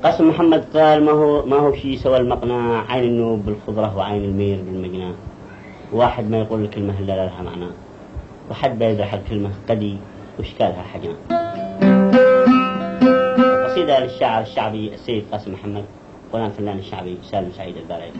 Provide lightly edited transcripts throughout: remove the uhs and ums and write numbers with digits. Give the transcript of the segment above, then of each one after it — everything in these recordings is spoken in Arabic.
قاسم محمد قال ما هو شيء سوى المقنع عين النوب بالخضرة وعين المير بالمجنى. واحد ما يقول الكلمة إلا لها معنى، وحد بيدرح الكلمة قدي واشكالها حجنا. قصيدة للشاعر الشعبي السيد قاسم محمد، غلام الفنان الشعبي سالم سعيد البارعي.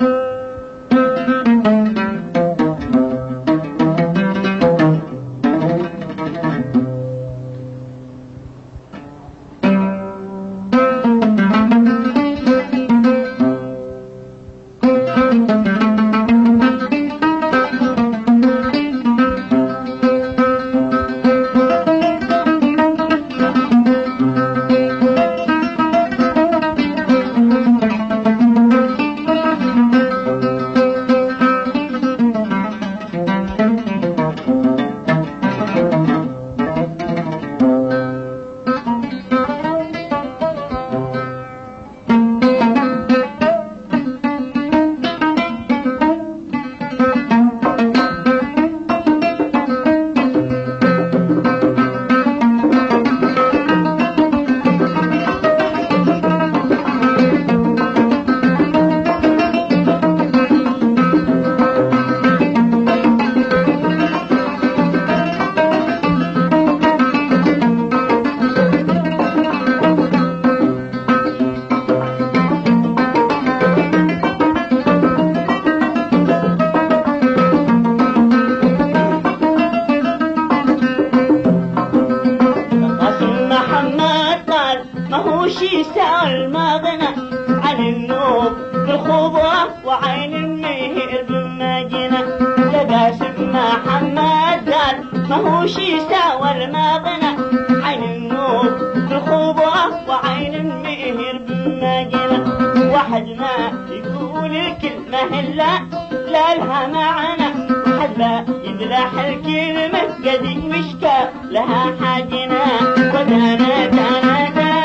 شي سأل ما غنى عن النوب بالخضرة وعين المهر بالمجنة. لقاسم محمد قال ما هو شي سأل ما غنى عن النوب بالخضرة وعين المهر بالمجنة. واحد ما يقول الكلمة لا لها معنى، واحد ما يدلح الكلمة قد يشكى لها حاجنا. ودانا دانا دانا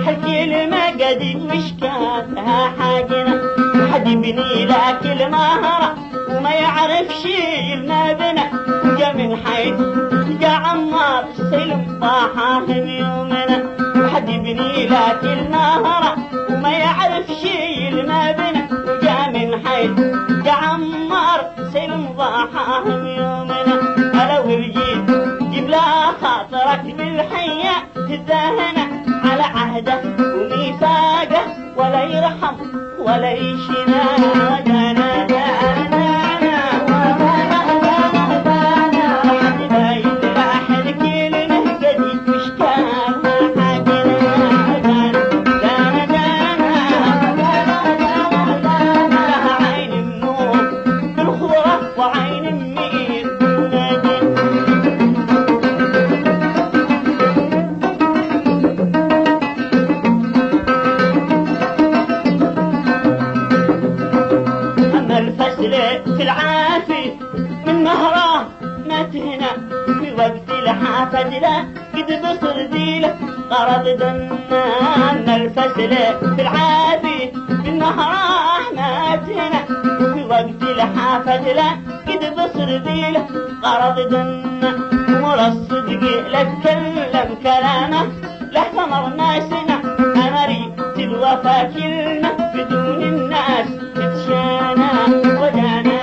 الكلمة قد مشكاتها حاجنا. حد يبني لك المهرة وما يعرف شي المبنى، جا من حيث جا عمار السلم طاحهم يومنا. حد يبني لك المهرة وما يعرف شي المبنى، جا من حيث جا عمار سلم ضاحهم يومنا. لو رجيت جيب لا خاطرك بالحياة تدهنا على عهده وميثاقه ولا يرحم ولا يشنا. دانا دانا في العافية من مهراه ما تهنى في وقت الحافد لا قد بصر ذيله غرض دنا. الفسل في العافية من مهراه ما تهنى في وقت الحافد لا قد بصر ذيله غرض دنا. مر الصدق لك كلم كلامه له ثمر ناسنا. أمري الوفا كلمة بدون الناس تتشانا. ودانا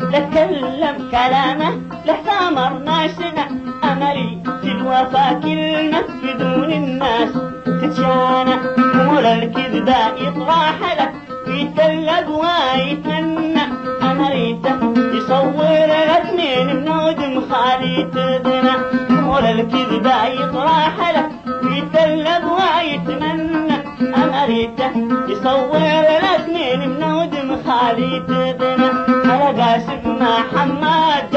لتكلم كلامه لحتمر ناسنا أملي في الوفا كلمة بدون الناس تتشانى ولا الكذبة يطرح له ويتلق ويتمنى أمريته يصور الاثنين بنود مخالي تدنا ولا الكذبة يطرح له ويتلق ويتمنى أمريته يصور الاثنين بنود مخالي تدنا على قاسم محمد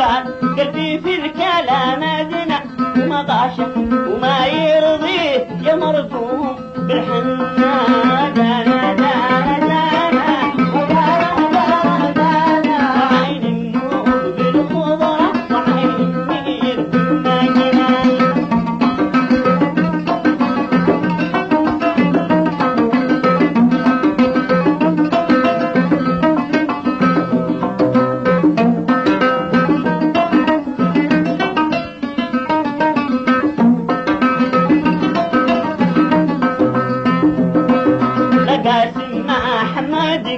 قلبي في الكلام أدنى وما غاشه وما يرضيه يا مرقوم بالحنة دانا دانا دانا ودانا دانا وعين النور بالخضرة وعين النير بالمجنان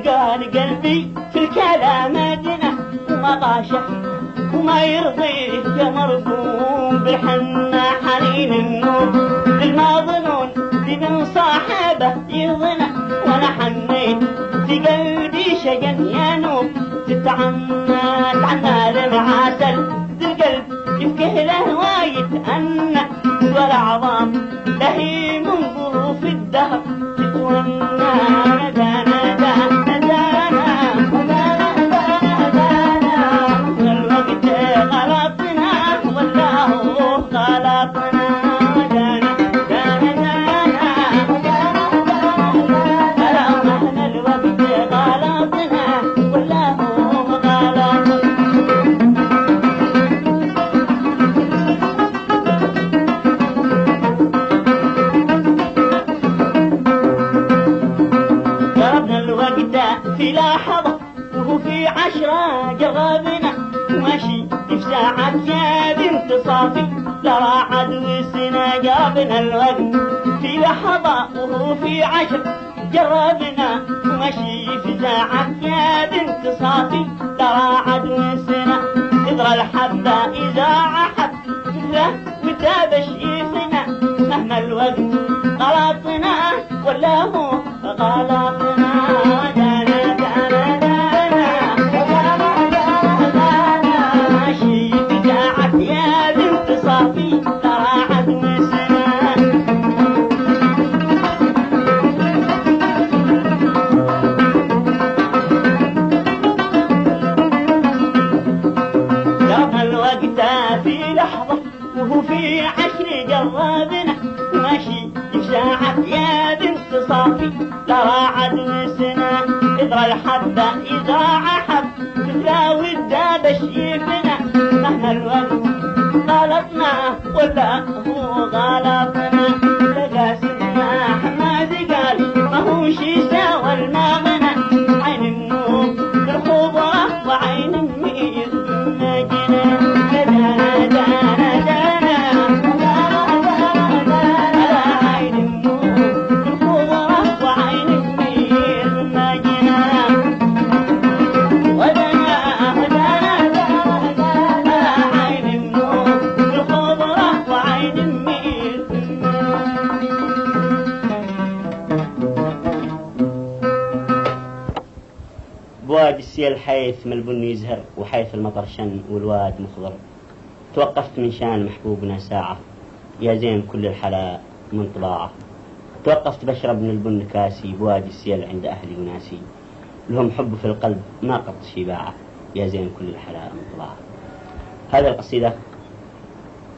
قال قلبي في الكلام أدنى وما غاشه وما يرضيه يا مرقوم بالحنة حنين النور للمظنون بمن صاحبه يظنى وانا حنيت في قلبي شجن يا نور تتعنى تعمال معاسل ذي القلب يفكه له ويتأنى والأعظام لهي من ظروف الدهر تتونى دانا في لحظة وهو في 10 جربنا وماشي في ساعة يا بنت صافي ترى عدو السنة جابنا الوقت في لحظة وهو في 10 جربنا وماشي في ساعة يا بنت صافي ترى عدو السنة تدرى الحبة إذا عحب له متابش يفنا مهما الوقت غلطنا ولا هو غلطنا في لحظة وهو في 10 جربنا ماشي في ساعة يا بنت صافي ترى عدو سنة إذا الحبة إذا عحب تساوي الدابش يفنا مهما الوقت غلطنا ولا هو غلطنا لقاسمنا حماد قال ما هو شي سوى المغنى عين النور بالخضرة وعين المير بالمجنى بواد السيل حيث ما البن يزهر وحيث المطر شن والواد مخضر توقفت من شان محبوبنا ساعة يا زين كل الحلا من طباعه توقفت بشرب من البن كاسي بوادي السيل عند أهلي وناسي لهم حب في القلب ما قط شباعه يا زين كل الحلا من طباعه. هذه القصيدة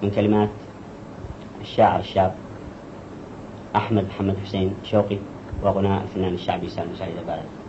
من كلمات الشاعر الشاب أحمد محمد حسين شوقي وغناء الفنان الشعبي سالم سعيد البلد.